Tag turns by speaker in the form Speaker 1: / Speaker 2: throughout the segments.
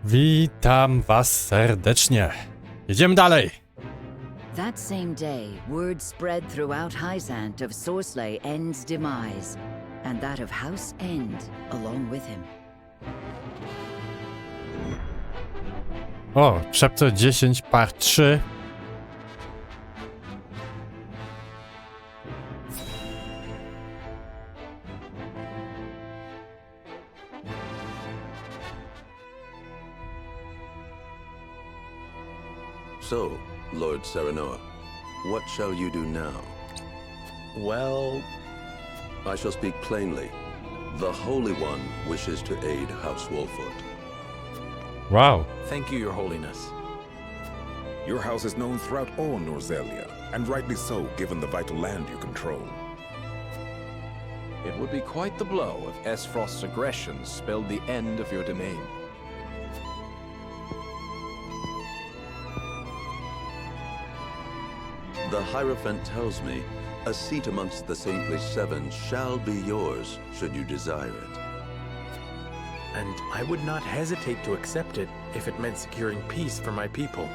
Speaker 1: Witam was serdecznie. Jedziemy dalej.
Speaker 2: That same day, word spread throughout Hyzant of Sorsley End's demise, and that of House End along with him.
Speaker 1: O, Chapter 10, Part 3.
Speaker 3: So, Lord Serenoa, what shall you do now?
Speaker 4: Well,
Speaker 3: I shall speak plainly. The Holy One wishes to aid House Wolford.
Speaker 1: Wow.
Speaker 4: thank you, Your Holiness.
Speaker 5: Your house is known throughout all Norzelia, and rightly so, given the vital land you control.
Speaker 4: It would be quite the blow if Esfrost's aggression spelled the end of your domain.
Speaker 3: The Hierophant tells me a seat amongst the Saintly Seven shall be yours, should you desire it.
Speaker 6: And I would not hesitate to accept it if it meant securing peace for my people.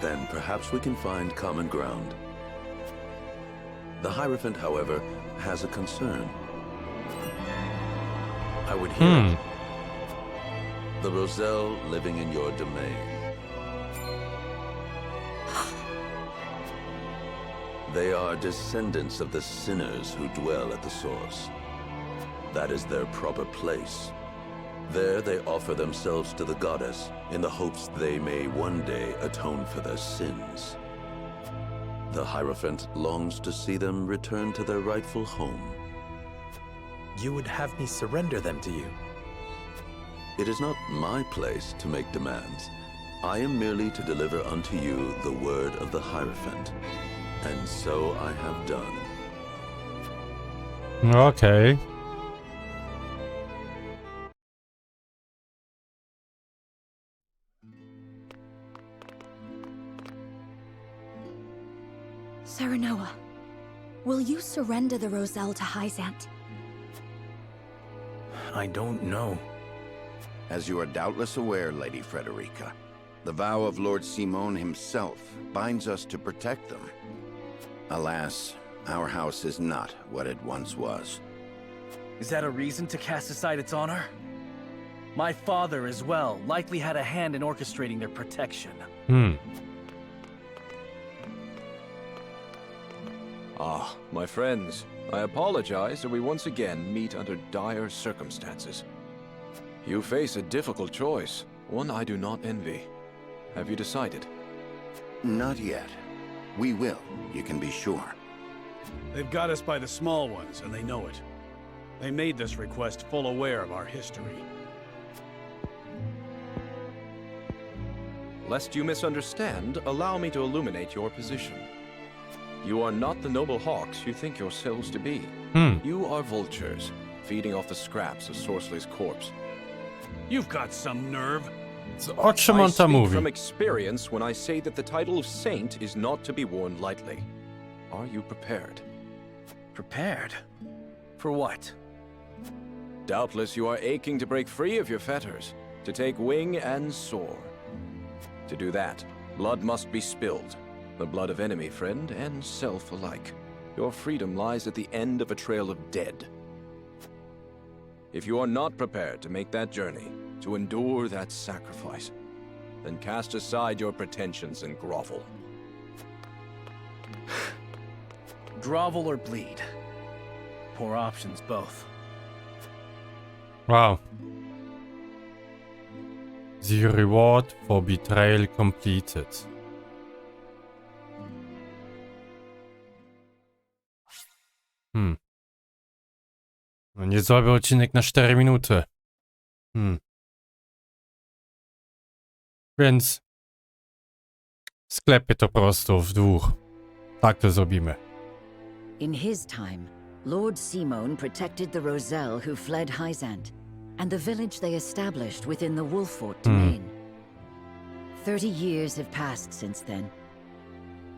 Speaker 3: Then perhaps we can find common ground. The Hierophant, however, has a concern.
Speaker 6: I would hear it.
Speaker 3: The Roselle living in your domain. They are descendants of the sinners who dwell at the source. That is their proper place. There they offer themselves to the goddess in the hopes they may one day atone for their sins. The Hierophant longs to see them return to their rightful home.
Speaker 6: You would have me surrender them to you.
Speaker 3: It is not my place to make demands. I am merely to deliver unto you the word of the Hierophant. And so I have done.
Speaker 1: Okej.
Speaker 7: Serenoa, will you surrender the Roselle to Hyzant?
Speaker 6: I don't know.
Speaker 8: As you are doubtless aware, Lady Frederica, the vow of Lord Simon himself binds us to protect them. Alas, our house is not what it once was.
Speaker 9: Is that a reason to cast aside its honor? My father, as well, likely had a hand in orchestrating their protection.
Speaker 4: Ah, my friends, I apologize that we once again meet under dire circumstances. You face a difficult choice, one I do not envy. Have you decided?
Speaker 8: Not yet. We will, you can be sure.
Speaker 10: They've got us by the small ones, and they know it. They made this request full aware of our history.
Speaker 4: Lest you misunderstand, allow me to illuminate your position. You are not the noble hawks you think yourselves to be. You are vultures, feeding off the scraps of Sorsley's corpse.
Speaker 10: You've got some nerve.
Speaker 1: O czym on
Speaker 4: I
Speaker 1: tam
Speaker 4: speak
Speaker 1: mówi?
Speaker 4: from experience when I say that the title of saint is not to be worn lightly. Are you prepared?
Speaker 9: Prepared? For what?
Speaker 4: Doubtless you are aching to break free of your fetters, to take wing and soar. To do that, blood must be spilled. The blood of enemy, friend, and self alike. Your freedom lies at the end of a trail of dead. If you are not prepared to make that journey, to endure that sacrifice, then cast aside your pretensions and grovel.
Speaker 9: Grovel or bleed? Poor options, both.
Speaker 1: Wow. The reward for betrayal completed. No niezły odcinek na 4 minuty. Więc sklepię to po prostu w dwóch. Tak to zrobimy.
Speaker 2: In his time, Lord Simon protected the Roselle who fled Hyzant, and the village they established within the Wolfort domain. 30 years have passed since then.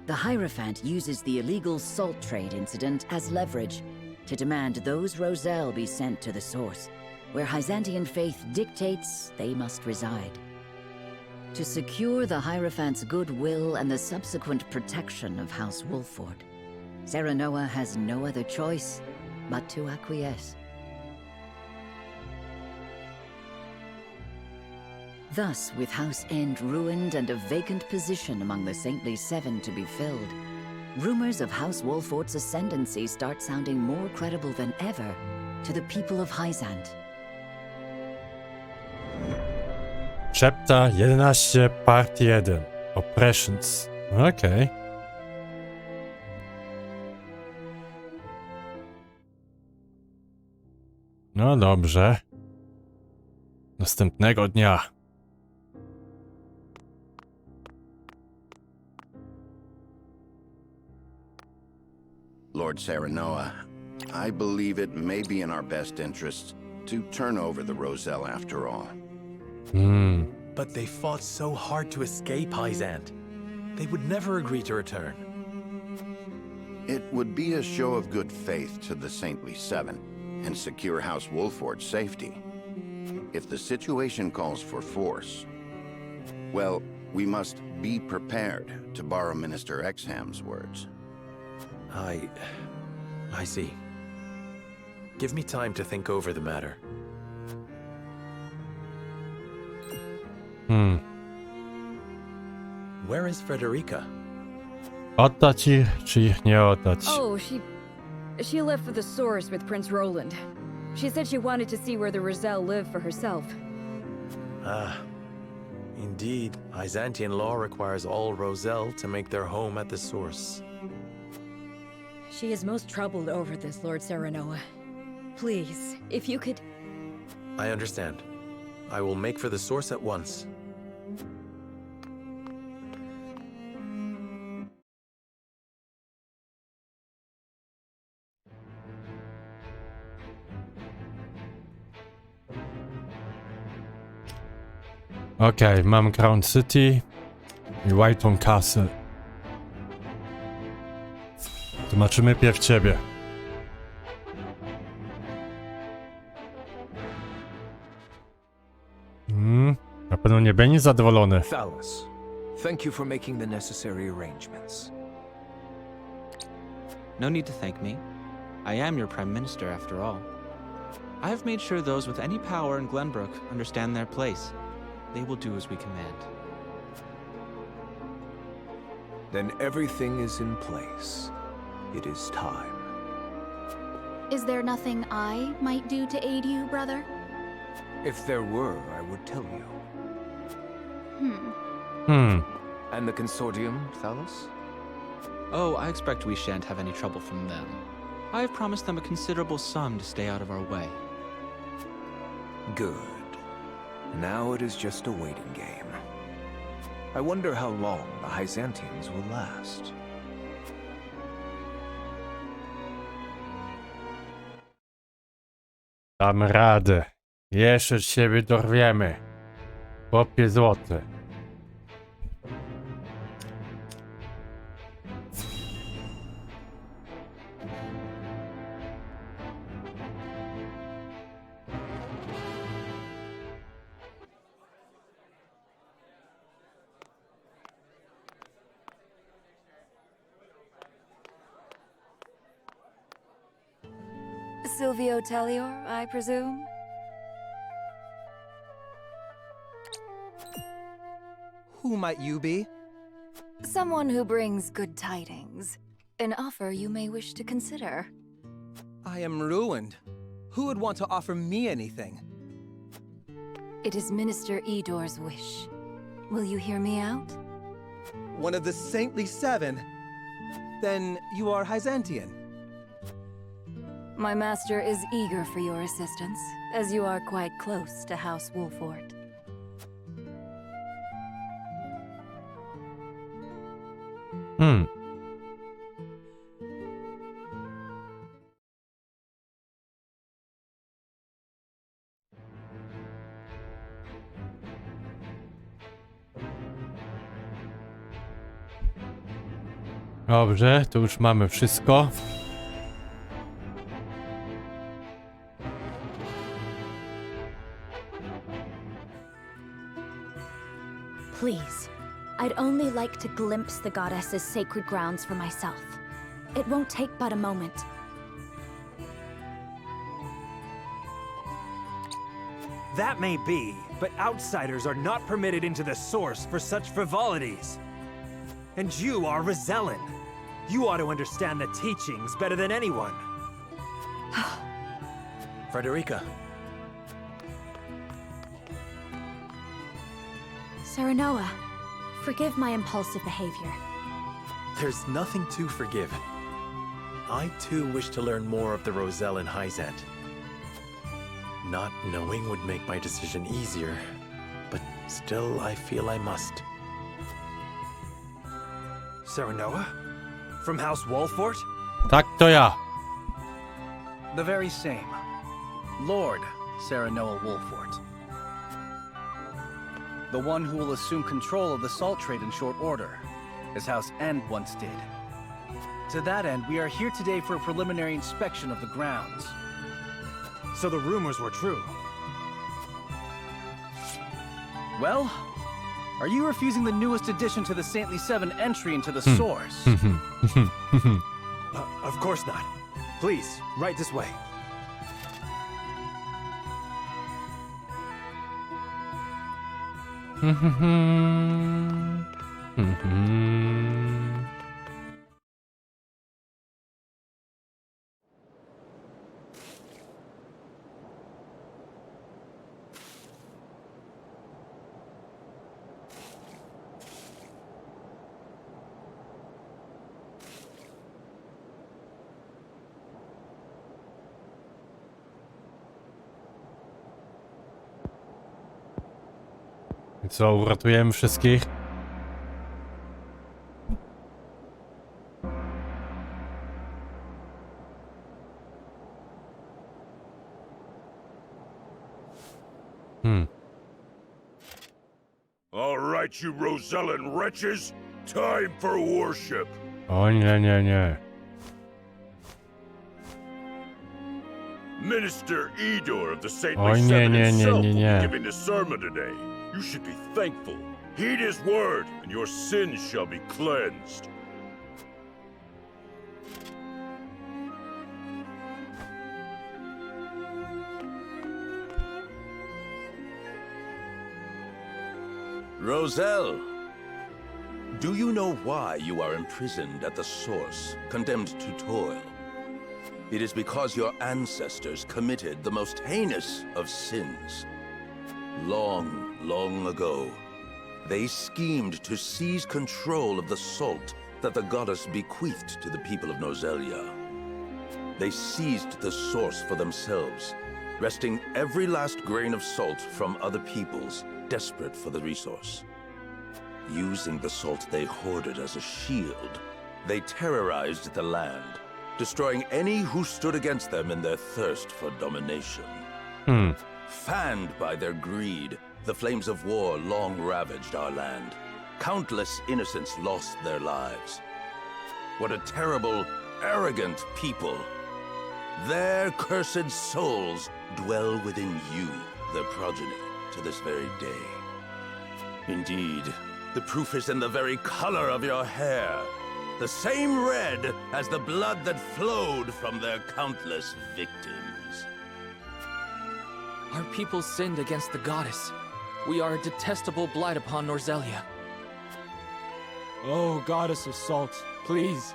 Speaker 2: The Hierophant uses the illegal salt trade incident as leverage to demand those Roselle be sent to the source, where Byzantine faith dictates they must reside. To secure the Hierophant's goodwill and the subsequent protection of House Wolford, Serenoa has no other choice but to acquiesce. Thus, with House End ruined and a vacant position among the Saintly Seven to be filled, rumors of House Wolford's ascendancy start sounding more credible than ever to the people of Hyzant.
Speaker 1: Chapter 11, Part 1. Oppressions. Okej. No dobrze. Następnego dnia.
Speaker 8: Lord Serenoa, I believe it may be in our best interests to turn over the Roselle after all.
Speaker 6: But they fought so hard to escape Hyzant. They would never agree to return.
Speaker 8: It would be a show of good faith to the Saintly Seven and secure House Wolford's safety. If the situation calls for force, well, we must be prepared, to borrow Minister Exham's words.
Speaker 6: I see. Give me time to think over the matter. Where is Frederica?
Speaker 1: Oddać ich, czy ich nie oddać?
Speaker 11: Oh, she left for the source with Prince Roland. She said she wanted to see where the Roselle lived for herself.
Speaker 6: Ah, indeed. Byzantine law requires all Roselle to make their home at the source.
Speaker 11: She is most troubled over this, Lord Serenoa. Please, if you could...
Speaker 6: I understand. I will make for the source at once.
Speaker 1: Okej, mam Crown City i Whiteon Castle. Zobaczymy pierw ciebie. Na pewno nie będzie zadowolony.
Speaker 12: Thalus, thank you for making the necessary arrangements.
Speaker 13: No need to thank me. I am your Prime Minister, after all. I have made sure those with any power in Glenbrook understand their place. They will do as we command.
Speaker 12: Then everything is in place. It is time.
Speaker 7: Is there nothing I might do to aid you, brother?
Speaker 12: If there were, I would tell you. And the consortium, Thalus?
Speaker 13: Oh, I expect we shan't have any trouble from them. I have promised them a considerable sum to stay out of our way.
Speaker 12: Good. Now it is just a waiting game. I wonder how long the Byzantines will last.
Speaker 1: Damy radę. Jeszcze siebie dorwiemy. Chłopie złoty.
Speaker 11: Silvio Tellior, I presume?
Speaker 14: Who might you be?
Speaker 11: Someone who brings good tidings. An offer you may wish to consider.
Speaker 14: I am ruined. Who would want to offer me anything?
Speaker 11: It is Minister Edor's wish. Will you hear me out?
Speaker 14: One of the Saintly Seven? Then you are Byzantian.
Speaker 11: My master is eager for your assistance, as you are quite close to House Wolford.
Speaker 1: Dobrze, to już mamy wszystko.
Speaker 7: Please. I'd only like to glimpse the goddess's sacred grounds for myself. It won't take but a moment.
Speaker 15: That may be, but outsiders are not permitted into the source for such frivolities. And you are Rosellan. You ought to understand the teachings better than anyone.
Speaker 6: Frederica.
Speaker 7: Serenoa, forgive my impulsive behavior.
Speaker 6: There's nothing to forgive. I too wish to learn more of the Roselle and Hyzant. Not knowing would make my decision easier, but still I feel I must.
Speaker 15: Serenoa? From House Walfort?
Speaker 1: Tak to ja.
Speaker 9: The very same. Lord Serenoa Wolfort. The one who will assume control of the salt trade in short order, as House End once did. To that end, we are here today for a preliminary inspection of the grounds.
Speaker 15: So the rumors were true.
Speaker 9: Well, are you refusing the newest addition to the Saintly Seven entry into the source?
Speaker 15: Of course not. Please, right this way.
Speaker 1: I co, uratujemy wszystkich?
Speaker 16: All right, you Rosellan wretches, time for worship.
Speaker 1: O nie, nie, nie.
Speaker 16: Minister Edor of the Saintly
Speaker 1: Oj, nie,
Speaker 16: Seven
Speaker 1: nie, nie,
Speaker 16: himself
Speaker 1: nie,
Speaker 16: will
Speaker 1: nie.
Speaker 16: be giving the sermon today. You should be thankful. Heed his word, and your sins shall be cleansed.
Speaker 3: Roselle, do you know why you are imprisoned at the source, condemned to toil? It is because your ancestors committed the most heinous of sins. Long, long ago, they schemed to seize control of the salt that the goddess bequeathed to the people of Norzelia. They seized the source for themselves, wresting every last grain of salt from other peoples, desperate for the resource. Using the salt they hoarded as a shield, they terrorized the land, destroying any who stood against them in their thirst for domination. Fanned by their greed, the flames of war long ravaged our land. Countless innocents lost their lives. What a terrible, arrogant people. Their cursed souls dwell within you, their progeny, to this very day. Indeed, the proof is in the very color of your hair. The same red as the blood that flowed from their countless victims.
Speaker 17: Our people sinned against the goddess. We are a detestable blight upon Norzelia.
Speaker 18: Oh, goddess of salt, please,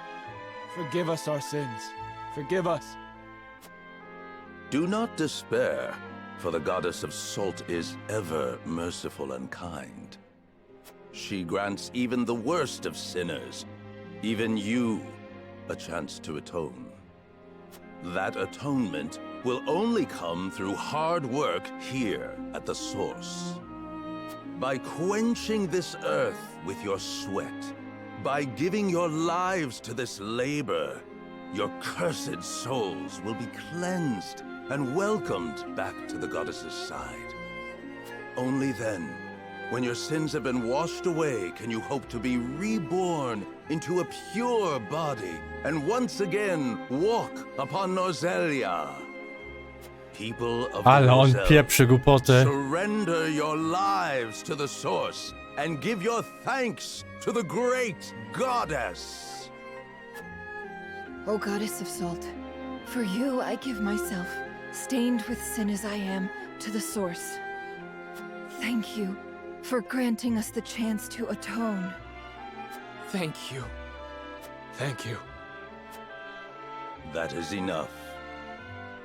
Speaker 18: forgive us our sins. Forgive us.
Speaker 3: Do not despair, for the goddess of salt is ever merciful and kind. She grants even the worst of sinners, even you, a chance to atone. That atonement will only come through hard work here at the source. By quenching this earth with your sweat, by giving your lives to this labor, your cursed souls will be cleansed and welcomed back to the goddess's side. Only then, when your sins have been washed away, can you hope to be reborn into a pure body and once again walk upon Norzelia. People of
Speaker 1: Ale
Speaker 3: the
Speaker 1: on
Speaker 3: Roselle,
Speaker 1: pieprzy głupoty.
Speaker 3: surrender your lives to the source and give your thanks to the great goddess.
Speaker 11: O goddess of salt, for you I give myself, stained with sin as I am, to the source. Thank you for granting us the chance to atone.
Speaker 17: Thank you. Thank you.
Speaker 3: That is enough.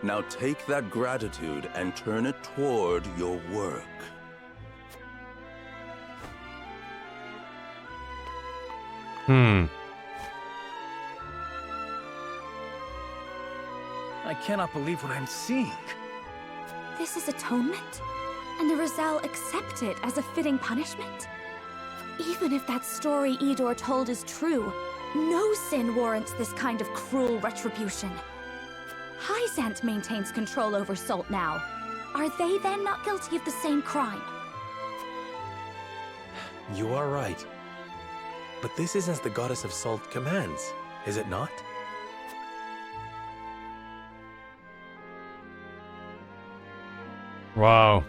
Speaker 3: Now take that gratitude and turn it toward your work.
Speaker 9: I cannot believe what I'm seeing.
Speaker 7: This is atonement? And the Roselle accept it as a fitting punishment? Even if that story Idor told is true, no sin warrants this kind of cruel retribution. Hyzant maintains control over Salt now. Are they then not guilty of the same crime?
Speaker 6: You are right. But this is as the goddess of salt commands, is it not?
Speaker 1: Wow.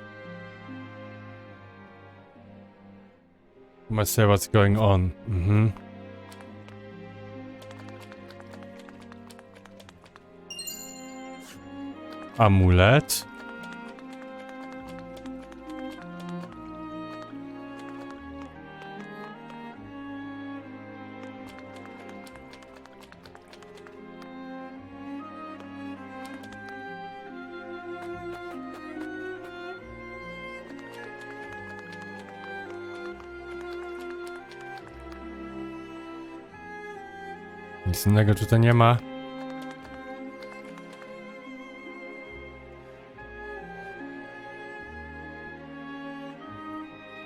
Speaker 1: Must say what's going on. Amulet. Nic innego tutaj nie ma.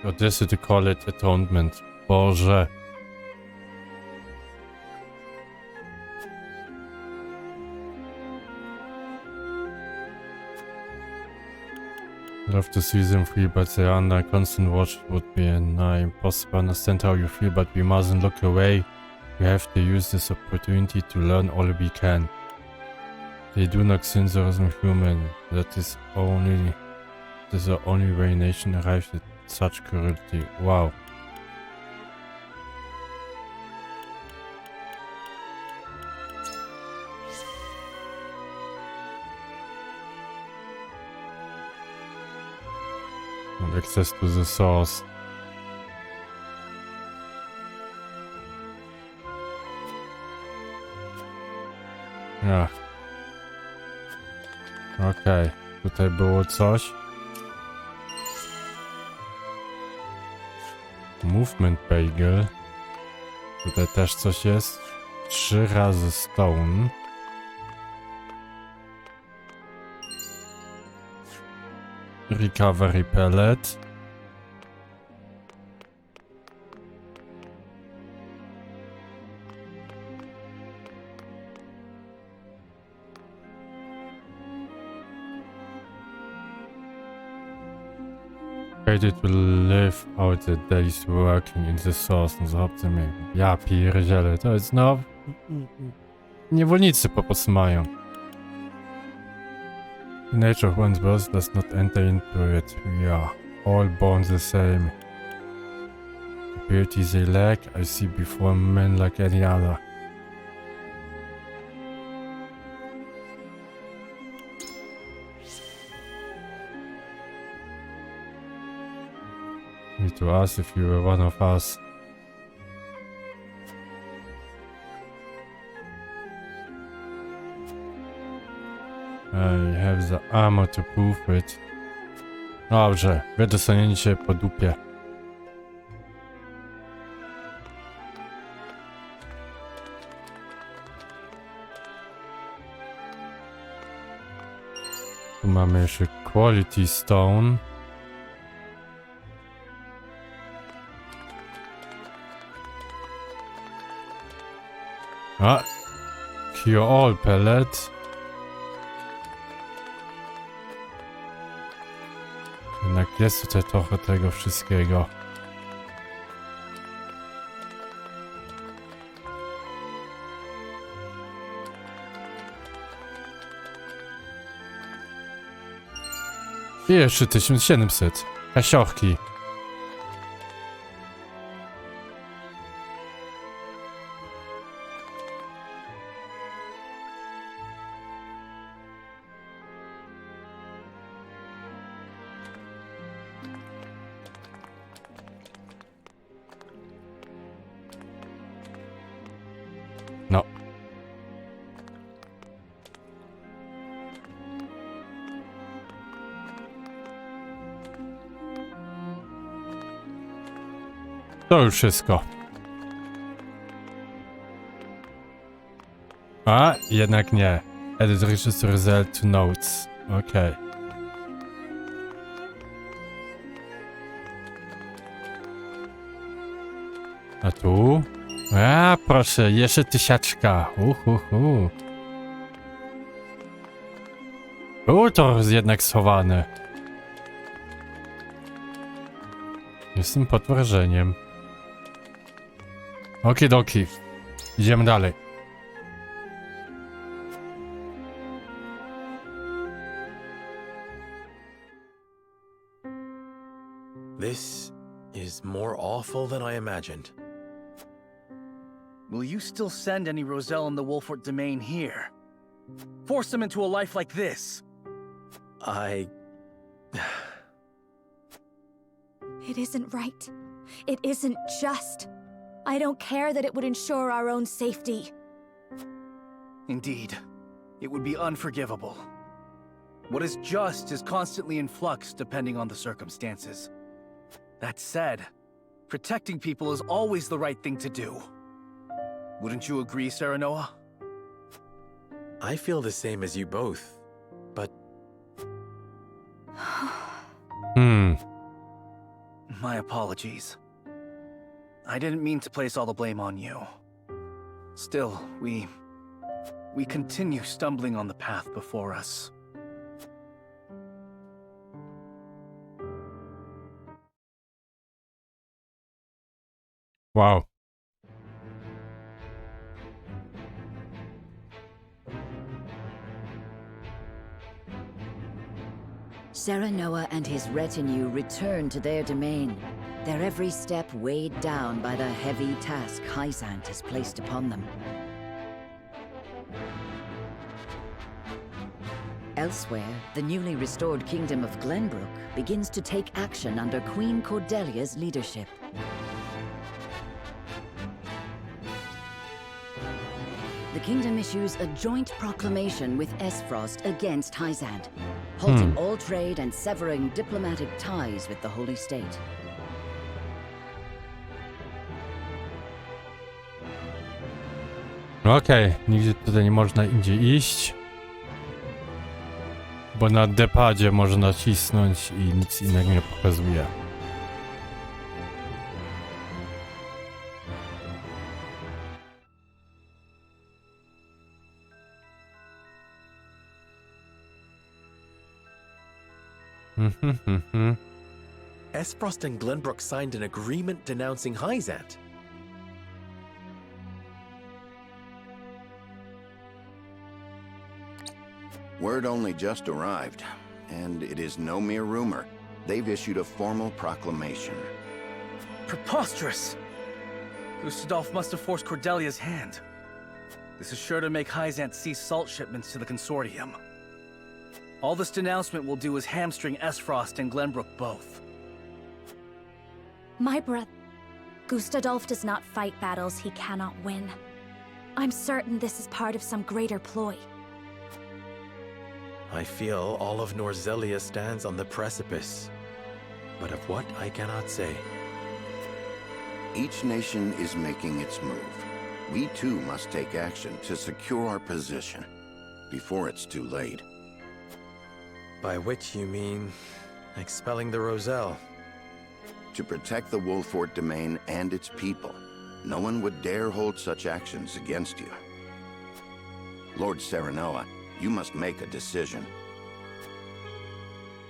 Speaker 1: Odysy to call it atonement. Boże. Love to see them free, but they are under constant watch would be nigh impossible. Understand how you feel, but we mustn't look away. We have to use this opportunity to learn all we can. They do not censor human. That is the only way nation arrives at such cruelty. Wow. And access to the source. Ja. Okej, tutaj było coś. Movement Bagel. Tutaj też coś jest. 3 razy Stone. Recovery Pellet. To live out the days working in the source. No zobaczcie mnie. Ja pierdzielę, to jest no... Niewolnicy po prostu mają. The nature of one's birth does not enter into it. We are all born the same. The ability they lack, I see before men like any other. Need to ask if you were one of us. I have the armor to prove it. Dobrze, wy dostaniecie po dupie. Tu mamy jeszcze Quality Stone. A, Cure All Pellet. Jednak jest tutaj trochę tego wszystkiego. I jeszcze 1700. Kasiochki. No. To już wszystko. A, jednak nie. Edit reaches Roselle to notes. Okej. A tu? A, proszę, jeszcze 1000. Było to jednak schowane. Jestem pod wrażeniem. Okidoki. Idziemy dalej.
Speaker 6: This is more awful than I imagined.
Speaker 9: Will you still send any Roselle in the Wolfort domain here? Force them into a life like this?
Speaker 7: It isn't right. It isn't just. I don't care that it would ensure our own safety.
Speaker 9: Indeed, it would be unforgivable. What is just is constantly in flux depending on the circumstances. That said, protecting people is always the right thing to do. Wouldn't you agree, Serenoa?
Speaker 6: I feel the same as you both, but...
Speaker 9: My apologies. I didn't mean to place all the blame on you. Still, we continue stumbling on the path before us.
Speaker 1: Wow.
Speaker 2: Serenoa and his retinue return to their domain, their every step weighed down by the heavy task Hyzant has placed upon them. Elsewhere, the newly restored kingdom of Glenbrook begins to take action under Queen Cordelia's leadership. The kingdom issues a joint proclamation with Esfrost against Hyzant, halting all trade and severing diplomatic ties with the Holy State.
Speaker 1: Okej, nigdzie tutaj nie można indziej iść. Bo na D-padzie można nacisnąć i nic innego nie pokazuje.
Speaker 6: Esfrost and Glenbrook signed an agreement denouncing Hyzant.
Speaker 8: Word only just arrived, and it is no mere rumor. They've issued a formal proclamation.
Speaker 9: Preposterous! Gustadolf must have forced Cordelia's hand. This is sure to make Hyzant cease salt shipments to the consortium. All this denouncement will do is hamstring Esfrost and Glenbrook both.
Speaker 7: My brother... Gustadolf does not fight battles he cannot win. I'm certain this is part of some greater ploy.
Speaker 6: I feel all of Norzelia stands on the precipice, but of what I cannot say.
Speaker 8: Each nation is making its move. We too must take action to secure our position before it's too late.
Speaker 6: By which you mean expelling the Roselle?
Speaker 8: To protect the Wolfort domain and its people, no one would dare hold such actions against you. Lord Serenoa, you must make a decision.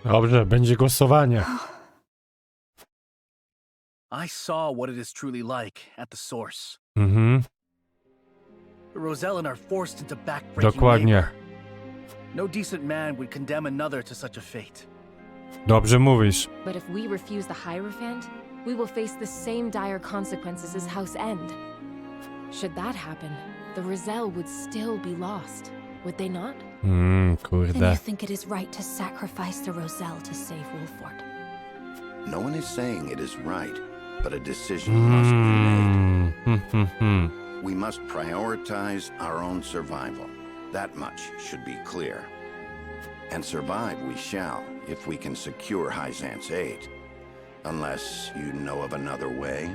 Speaker 1: Dobrze, będzie głosowanie.
Speaker 9: I saw what it is truly like at the source.
Speaker 1: The
Speaker 9: Rosellen are forced into backbreaking
Speaker 1: Dokładnie.
Speaker 9: labor. No decent man would condemn another to such a fate.
Speaker 1: Dobrze mówisz.
Speaker 19: But if we refuse the Hierophant, we will face the same dire consequences as House End. Should that happen, the Roselle would still be lost, would they not?
Speaker 7: Then
Speaker 1: Kurde.
Speaker 7: you think it is right to sacrifice the Roselle to save Wolford?
Speaker 8: No one is saying it is right, but a decision must be made. We must prioritize our own survival. That much should be clear. And survive we shall, if we can secure Hyzant's aid. Unless you know of another way?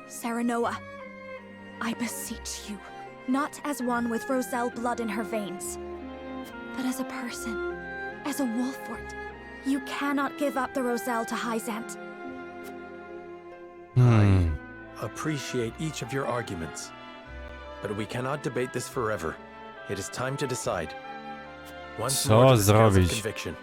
Speaker 7: Serenoa, I beseech you, not as one with Roselle blood in her veins, but as a person, as a Wolford. You cannot give up the Roselle to Hyzant.
Speaker 6: I appreciate each of your arguments, but we cannot debate this forever. It is time to decide. Once more to the scales of conviction.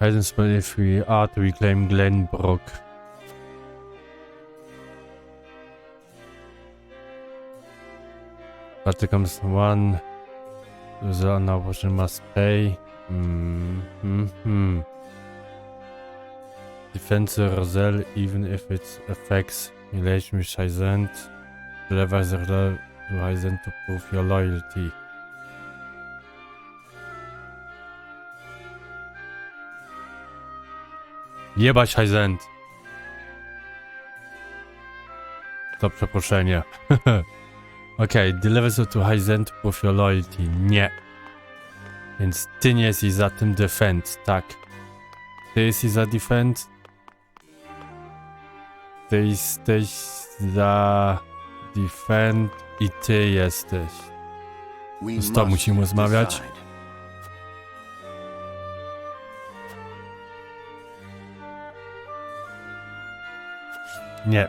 Speaker 1: Guidance, but if we are to reclaim Glenbrook. But there comes one. The now must pay. Defend the Roselle, even if it affects relation with Hyzant. Deliver the Roselle to Hyzant to prove your loyalty. Jebać Hyzant. To przeproszenie. Okej, deliver to Hyzant to prove your loyalty. Nie. Więc ty nie jesteś za tym defend, tak. Ty jesteś za defend. Ty jesteś za defend i ty jesteś. Z to musimy rozmawiać. Nie.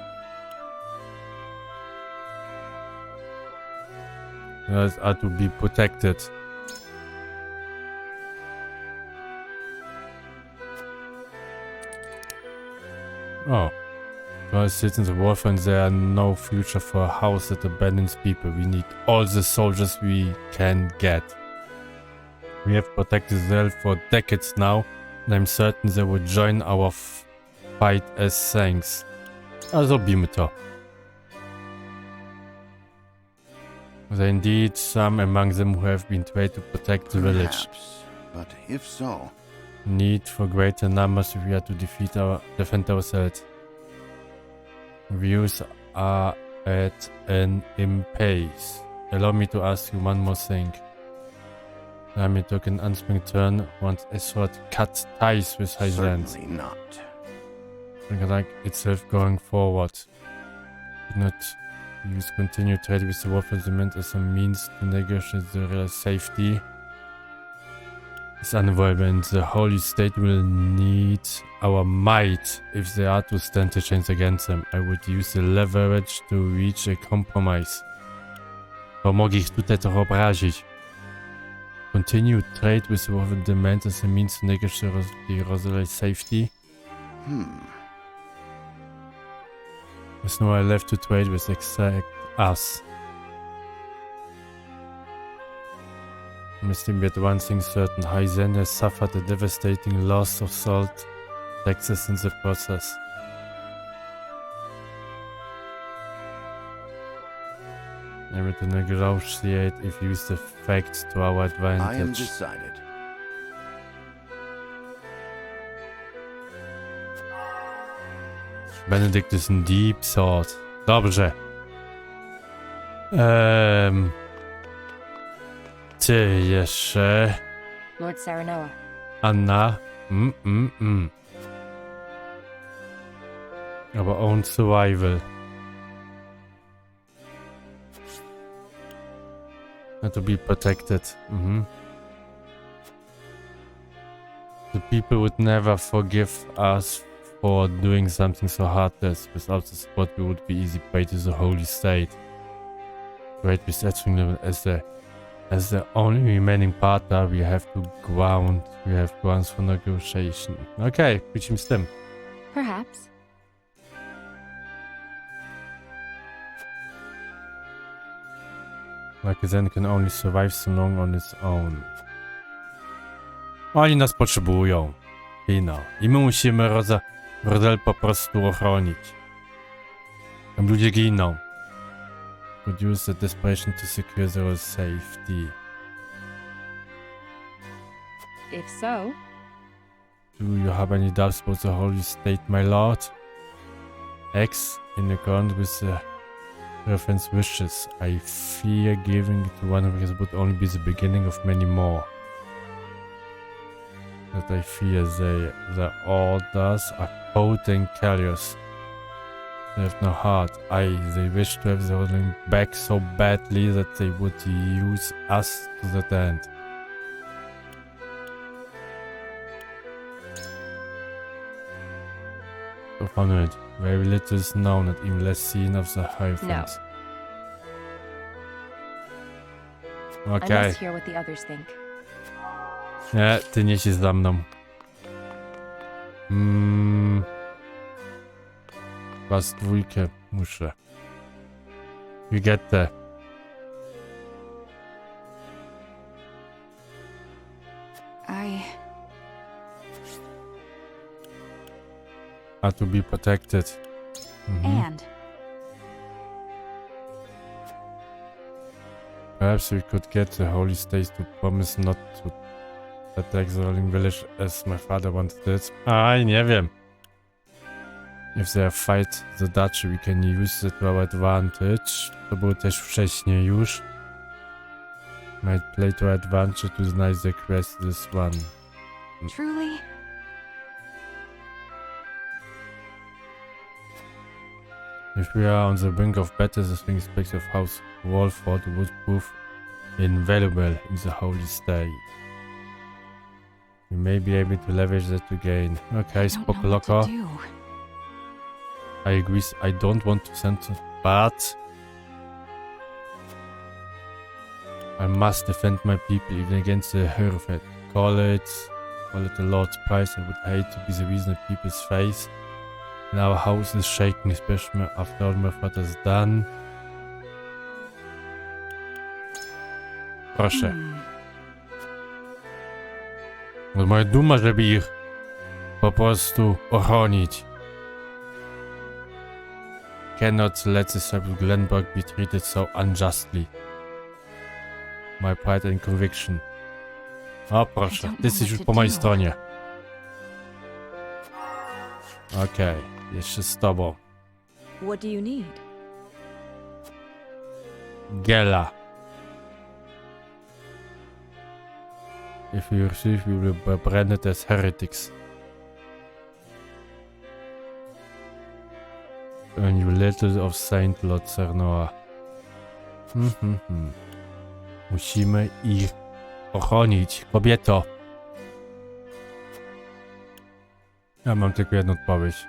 Speaker 1: Those are to be protected. Oh. For citizens of Warfront, there are no future for a house that abandons people. We need all the soldiers we can get. We have protected Roselle for decades now, and I'm certain they will join our fight as thanks. A zrobimy to. There are indeed some among them who have been trained to protect the village.
Speaker 8: But if so,
Speaker 1: need for greater numbers if we are to defend ourselves. Views are at an impasse. Allow me to ask you one more thing. Rami took an unsprung turn once Esword cut ties with Hyzant.
Speaker 8: certainly not.
Speaker 1: Like itself going forward. Did not use continued trade with the Warfront as a means to negotiate the real safety. It's unavoidable, and the Holy State will need our might if they are to stand a chance against them. I would use the leverage to reach a compromise. To mogę ich tutaj trochę obrazić. Continue trade with the Warfront demands as a means to negotiate the Roselle's safety. There's nowhere left to trade with except us. Must admit one thing certain, Hyzant has suffered a devastating loss of salt taxes in the process. Able to negotiate if use the facts to our advantage.
Speaker 8: I am decided.
Speaker 1: Benedict is in deep thought. Dobrze. Ty jeszcze.
Speaker 19: Lord Serenoa.
Speaker 1: Anna. Our own survival. And to be protected. The people would never forgive us for doing something so heartless. Without the support, we would be easy prey to the Holy State. Great with as the As the only remaining partner, we have grounds for negotiation. Okej, wrócimy z tym.
Speaker 19: Perhaps.
Speaker 1: Like Zen can only survive so long on its own. Oni nas potrzebują. I my musimy Roselle po prostu ochronić. Tam ludzie giną. Could use the desperation to secure their safety.
Speaker 19: If so.
Speaker 1: Do you have any doubts about the holy state, my lord? X, in accordance with the reference wishes, I fear giving it to one of us would only be the beginning of many more. That I fear their orders are cold and callous. They have no heart. They wish to have the ruling back so badly that they would use us to that end. So found it. Very little is known and even less seen of the Hierophants.
Speaker 19: No.
Speaker 1: Okay.
Speaker 19: I must hear what the others think.
Speaker 1: Nie, ty nie się za mną. Was dwójkę muszę. You get there. Are to be protected.
Speaker 7: And
Speaker 1: perhaps we could get the holy states to promise not to attack the rolling village as my father once did. Aj, nie wiem. If they fight the Dutch, we can use it to our advantage. To było też wcześniej już. Might play to advantage to deny the quest this one.
Speaker 7: truly,
Speaker 1: If we are on the brink of battle, the swing specs of House Walford would prove invaluable in the holy state. We may be able to leverage that to gain. Okay, spoko loko. I agree. I don't want to send it, but I must defend my people even against the Hierophant. Call it the Lord's price. I would hate to be the reason that people's face and our house is shaking, especially after all my father's done. Proszę. To moja duma, żeby ich po prostu ochronić. Cannot let the side of Glenburg be treated so unjustly. My pride and conviction. O proszę, ty jesteś już po mojej stronie. Okej, jeszcze z tobą.
Speaker 11: What do you need?
Speaker 1: Gela. If we receive, we will be branded as heretics. And you little of Saint Lord Cernoa. Musimy ich ochronić, kobieto. Ja mam tylko jedną odpowiedź.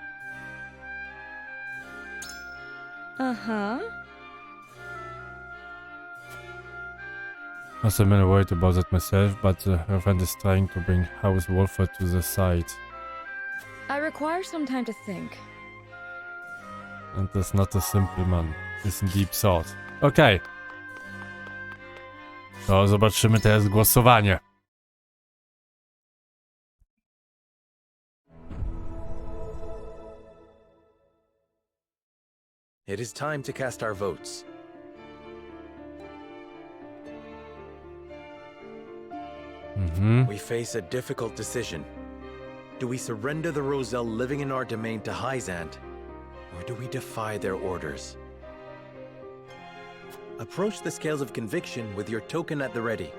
Speaker 1: I'm really worried about that myself, but her friend is trying to bring House Walford to the side.
Speaker 19: I require some time to think.
Speaker 1: And that's not a simple man. It's in deep thought. Okej. To zobaczymy teraz głosowanie.
Speaker 6: It is time to cast our votes. We face a difficult decision. Do we surrender the Roselle living in our domain to Hyzant, or do we defy their orders? Approach the scales of conviction with your token at the ready.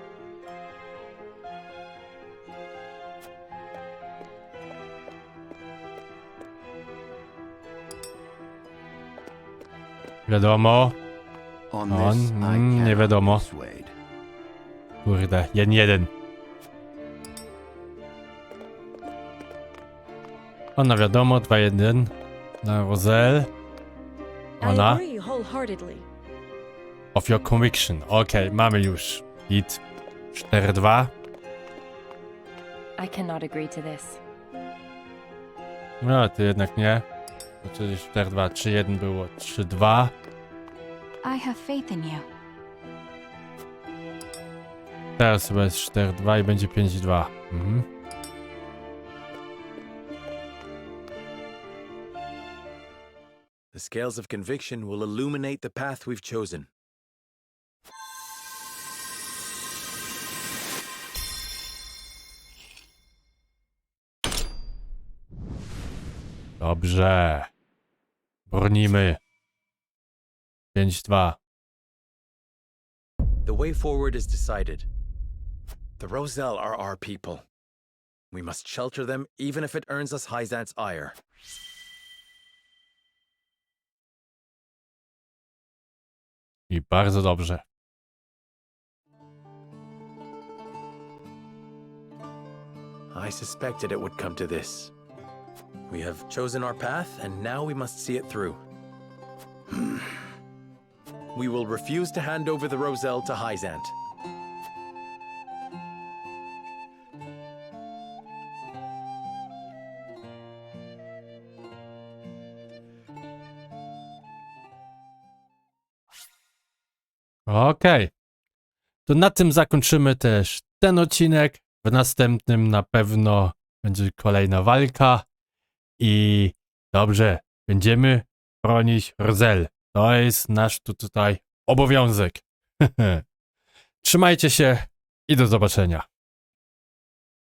Speaker 1: Wiadomo. Nie wiadomo. Kurde, 1-1. Ona wiadomo, 2-1. Na Roselle. Ona. Of your conviction. Okej, mamy już. Hit 4-2.
Speaker 19: I cannot agree to this.
Speaker 1: No, to jednak nie. Znaczy 4-2, 3-1 było 3-2.
Speaker 20: I have faith in you.
Speaker 1: Teraz chyba jest 4-2 i będzie 5-2. Mhm.
Speaker 6: The scales of conviction will illuminate the path we've chosen.
Speaker 1: Dobrze. Bronimy. 5-2.
Speaker 6: The way forward is decided. The Roselle are our people. We must shelter them even if it earns us Hyzant's ire.
Speaker 1: I bardzo dobrze.
Speaker 6: I suspected it would come to this. We have chosen our path, and now we must see it through. We will refuse to hand over the Roselle to Hyzant.
Speaker 1: Okej. To na tym zakończymy też ten odcinek. W następnym na pewno będzie kolejna walka. I dobrze, będziemy bronić Roselle. To jest nasz tutaj obowiązek. Trzymajcie się i do zobaczenia.